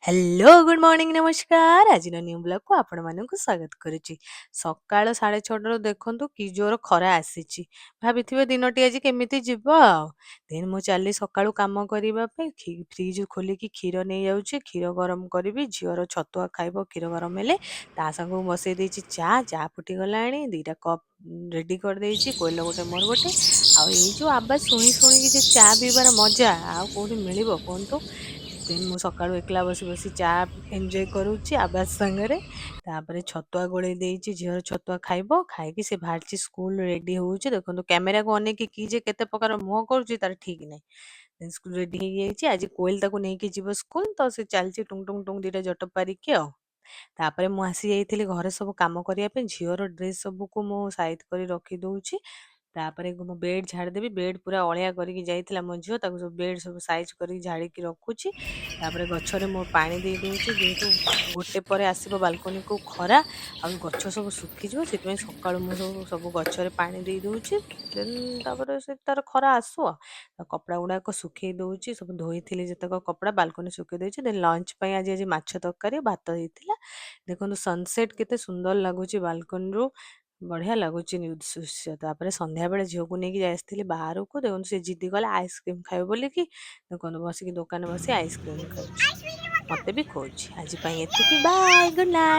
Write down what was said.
Hello good morning ନମସ୍କାର ଆଜିର new ବ୍ଲଗକୁ ଆପଣମାନଙ୍କୁ ସ୍ୱାଗତ କରୁଛି। ସକାଳ 6:30ରୁ ଦେଖନ୍ତୁ କି ଜୋର ଖରା ଆସିଛି। ଭାବିଥିବେ ଦିନଟି ଆଜି କେମିତି ଯିବ ଆଉ। ଦେନ୍ ମୁଁ ଚାଲି ସକାଳୁ କାମ କରିବା ପାଇଁ ଫ୍ରିଜ ଖୋଲିକି କ୍ଷୀର ନେଇଯାଉଛି। କ୍ଷୀର ଗରମ କରିବି, ଝିଅର ଛତୁଆ ଖାଇବ କ୍ଷୀର ଗରମ ହେଲେ। ତା ସାଙ୍ଗକୁ ବସେଇ ଦେଇଛି ଚା ଫୁଟିଗଲାଣି, 2ଟା କପ୍ ରେଡି କରିଦେଇଛି, କୋଇଲ ଗୋଟେ ମୋର ଗୋଟେ। ଆଉ ଏଇ ଯୋଉ ଆବାଜ ଶୁଣି ଶୁଣିକି ଯେ ଚା ପିଇବାର ମଜା ଆଉ କୋଉଠି ମିଳିବ କୁହନ୍ତୁ। ଦେନ୍ ମୁଁ ସକାଳୁ ଏକଲା ବସି ବସି ଚା ଏନ୍ଜୟ କରୁଛି ଆବାଜ ସାଙ୍ଗରେ। ତାପରେ ଛତୁଆ ଗୋଳେଇ ଦେଇଛି, ଝିଅର ଛତୁଆ ଖାଇବ, ଖାଇକି ସେ ବାହାରିଛି ସ୍କୁଲ ରେଡି ହଉଛି। ଦେଖନ୍ତୁ କ୍ୟାମେରାକୁ ଅନେଇକି କି ଯେ କେତେ ପ୍ରକାର ମୁହଁ କରୁଛି ତାର ଠିକ ନାହିଁ। ଦେନ୍ ସ୍କୁଲ ରେଡି ହେଇଯାଇଛି, ଆଜି କୋଏଲ ତାକୁ ନେଇକି ଯିବ ସ୍କୁଲ, ତ ସେ ଚାଲିଛି ଟୁଙ୍ଗ ଟୁଙ୍ଗ ଟୁଙ୍ଗ 2ଟା ଜଟ ପାରିକି ଆଉ। ତାପରେ ମୁଁ ଆସି ଯାଇଥିଲି ଘରେ ସବୁ କାମ କରିବା ପାଇଁ, ଝିଅର ଡ୍ରେସ୍ ସବୁକୁ ମୁଁ ସାଇଜ କରି ରଖି ଦଉଛି। ତାପରେ ମୁଁ ବେଡ୍ ଝାଡ଼ିଦେବି, ବେଡ୍ ପୁରା ଅଳିଆ କରିକି ଯାଇଥିଲା ମୋ ଝିଅ, ତାକୁ ସବୁ ବେଡ୍ ସବୁ ସାଇଜ କରିକି ଝାଡ଼ିକି ରଖୁଛି। ତାପରେ ଗଛରେ ମୁଁ ପାଣି ଦେଇ ଦଉଛି, ଯେହେତୁ 1 ପରେ ଆସିବ ବାଲକୋନିକୁ ଖରା, ଆଉ ଗଛ ସବୁ ଶୁଖିଯିବ, ସେଥିପାଇଁ ସକାଳୁ ମୁଁ ସବୁ ସବୁ ଗଛରେ ପାଣି ଦେଇ ଦଉଛି। ଦେନ୍ ତାପରେ ସେ ତାର ଖରା ଆସୁ ଆଉ। କପଡ଼ା ଗୁଡ଼ାକ ଶୁଖେଇ ଦଉଛି, ସବୁ ଧୋଇଥିଲି ଯେତେକ କପଡ଼ା ବାଲକୋନି ଶୁଖେଇ ଦେଇଛି। ଦେନ୍ ଲଞ୍ଚ ପାଇଁ ଆଜି ମାଛ ତରକାରୀ ଭାତ ହେଇଥିଲା। ଦେଖନ୍ତୁ ସନସେଟ୍ କେତେ ସୁନ୍ଦର ଲାଗୁଛି ବାଲକୋନିରୁ, ବଢିଆ ଲାଗୁଛି ଦୃଶ୍ୟ। ତାପରେ ସନ୍ଧ୍ୟାବେଳେ ଝିଅକୁ ନେଇକି ଆସିଥିଲି ବାହାରକୁ, ଦେଖନ୍ତୁ ସେ ଜିଦି କଲା ଆଇସ୍କ୍ରିମ ଖାଇବ ବୋଲିକି। ଦେଖନ୍ତୁ ବସିକି ଦୋକାନରେ ବସି ଆଇସ୍କ୍ରିମ ଖାଉଛି, ମତେ ବି ଖୋଉଛି। ଆଜି ପାଇଁ ଏତିକି, ବାଏ, ଗୁଡ୍ ନାଇଟ୍।